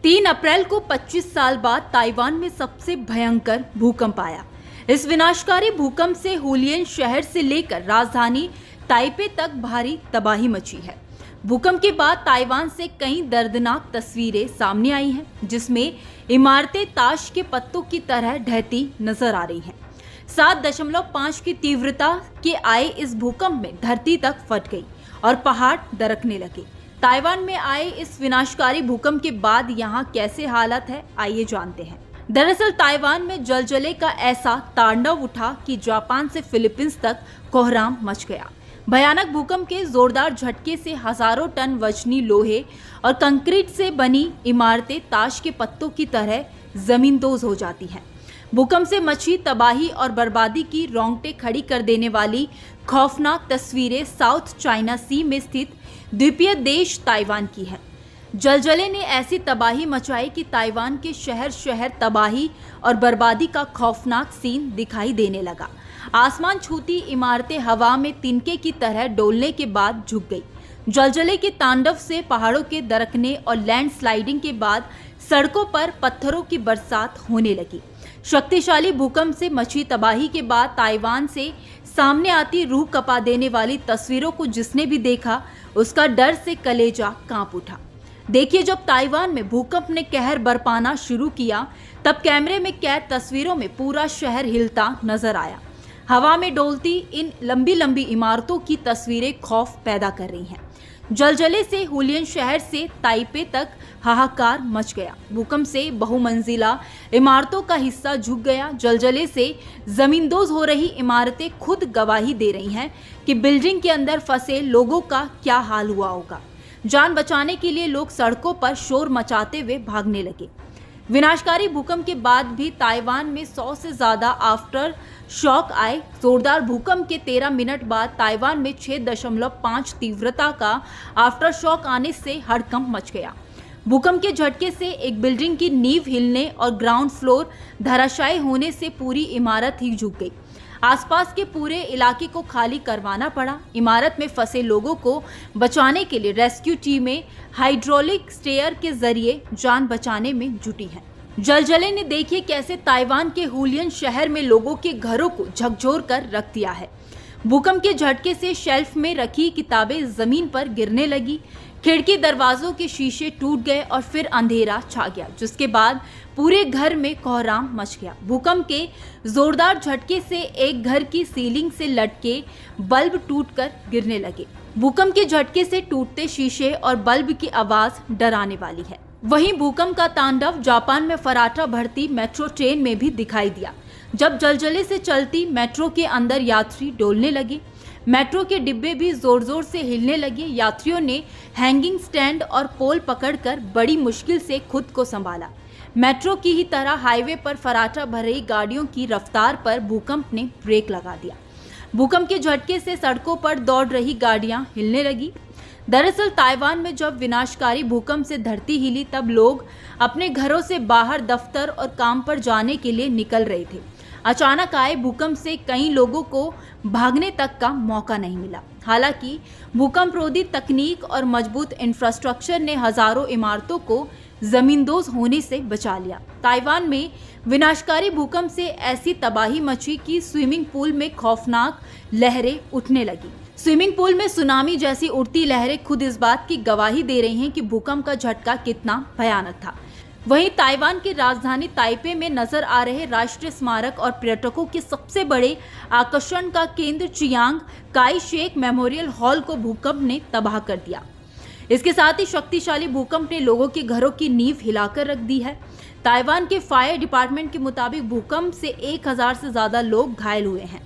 3 अप्रैल को 25 साल बाद ताइवान में सबसे भयंकर भूकंप आया। इस विनाशकारी भूकंप से हुलियन शहर से लेकर राजधानी ताइपे तक भारी तबाही मची है। भूकंप के बाद ताइवान से कई दर्दनाक तस्वीरें सामने आई हैं, जिसमें इमारतें ताश के पत्तों की तरह ढहती नजर आ रही हैं। 7.5 की तीव्रता के आए इस भूकंप में धरती तक फट गई और पहाड़ दरकने लगे। ताइवान में आए इस विनाशकारी भूकंप के बाद यहाँ कैसे हालत है, आइए जानते हैं। दरअसल ताइवान में जलजले का ऐसा तांडव उठा कि जापान से फिलीपींस तक कोहराम मच गया। भयानक भूकंप के जोरदार झटके से हजारों टन वजनी लोहे और कंक्रीट से बनी इमारतें ताश के पत्तों की तरह जमींदोज हो जाती हैं। भूकंप से मची तबाही और बर्बादी की रोंगटे खड़ी कर देने वाली खौफनाक तस्वीरें साउथ चाइना सी में स्थित द्वीपीय देश ताइवान की है। जलजले ने ऐसी तबाही मचाई कि ताइवान के शहर शहर तबाही और बर्बादी का खौफनाक सीन दिखाई देने लगा। आसमान छूती इमारतें हवा में तिनके की तरह डोलने के बाद झुक गई। जलजले के तांडव से पहाड़ों के दरकने और लैंडस्लाइडिंग के बाद सड़कों पर पत्थरों की बरसात होने लगी। शक्तिशाली भूकंप से मची तबाही के बाद ताइवान से सामने आती रूह कपा देने वाली तस्वीरों को जिसने भी देखा, उसका डर से कलेजा कांप उठा। देखिए, जब ताइवान में भूकंप ने कहर बरपाना शुरू किया, तब कैमरे में कैद तस्वीरों में पूरा शहर हिलता नजर आया। हवा में डोलती इन लंबी लंबी इमारतों की तस्वीरें खौफ पैदा कर रही हैं। जलजले से हुलियन शहर से ताइपे तक हाहाकार मच गया। भूकंप से बहुमंजिला इमारतों का हिस्सा झुक गया। जलजले से जमींदोज हो रही इमारतें खुद गवाही दे रही हैं कि बिल्डिंग के अंदर फंसे लोगों का क्या हाल हुआ होगा। जान बचाने के लिए लोग सड़कों पर शोर मचाते हुए भागने लगे। विनाशकारी भूकंप के बाद भी ताइवान में 100 से ज्यादा आफ्टर शॉक आए। जोरदार भूकंप के 13 मिनट बाद ताइवान में 6.5 तीव्रता का आफ्टर शॉक आने से हड़कंप मच गया। भूकंप के झटके से एक बिल्डिंग की नींव हिलने और ग्राउंड फ्लोर धराशायी होने से पूरी इमारत ही झुक गई। आसपास के पूरे इलाके को खाली करवाना पड़ा। इमारत में फंसे लोगों को बचाने के लिए रेस्क्यू टीमें हाइड्रोलिक स्टेयर के जरिए जान बचाने में जुटी हैं। जलजले ने देखिए कैसे ताइवान के हुलियन शहर में लोगों के घरों को झकझोर कर रख दिया है। भूकंप के झटके से शेल्फ में रखी किताबें जमीन पर गिरने लगी। खिड़की दरवाजों के शीशे टूट गए और फिर अंधेरा छा गया, जिसके बाद पूरे घर में कोहराम मच गया। भूकंप के जोरदार झटके से एक घर की सीलिंग से लटके बल्ब टूटकर गिरने लगे। भूकंप के झटके से टूटते शीशे और बल्ब की आवाज डराने वाली है। वहीं भूकंप का तांडव जापान में फराटा भरती मेट्रो ट्रेन में भी दिखाई दिया। जब जलजले से चलती मेट्रो के अंदर यात्री डोलने लगे, मेट्रो के डिब्बे भी जोर जोर से हिलने लगे। यात्रियों ने हैंगिंग स्टैंड और पोल पकड़कर बड़ी मुश्किल से खुद को संभाला। मेट्रो की ही तरह हाईवे पर फराटा भर रही गाड़ियों की रफ्तार पर भूकंप ने ब्रेक लगा दिया। भूकंप के झटके से सड़कों पर दौड़ रही गाड़ियां हिलने लगी। दरअसल ताइवान में जब विनाशकारी भूकंप से धरती हिली, तब लोग अपने घरों से बाहर दफ्तर और काम पर जाने के लिए निकल रहे थे। अचानक आए भूकंप से कई लोगों को भागने तक का मौका नहीं मिला। हालांकि भूकंप रोधी तकनीक और मजबूत इंफ्रास्ट्रक्चर ने हजारों इमारतों को जमींदोज होने से बचा लिया। ताइवान में विनाशकारी भूकंप से ऐसी तबाही मची कि स्विमिंग पूल में खौफनाक लहरें उठने लगी। स्विमिंग पूल में सुनामी जैसी उड़ती लहरें खुद इस बात की गवाही दे रही हैं कि भूकंप का झटका कितना भयानक था। वहीं ताइवान की राजधानी ताइपे में नजर आ रहे राष्ट्रीय स्मारक और पर्यटकों के सबसे बड़े आकर्षण का केंद्र Chiang Kai Shek memorial hall को भूकंप ने तबाह कर दिया। इसके साथ ही शक्तिशाली भूकंप ने लोगों के घरों की नींव हिलाकर रख दी है। ताइवान के फायर डिपार्टमेंट के मुताबिक भूकंप से 1000 से ज्यादा लोग घायल हुए हैं।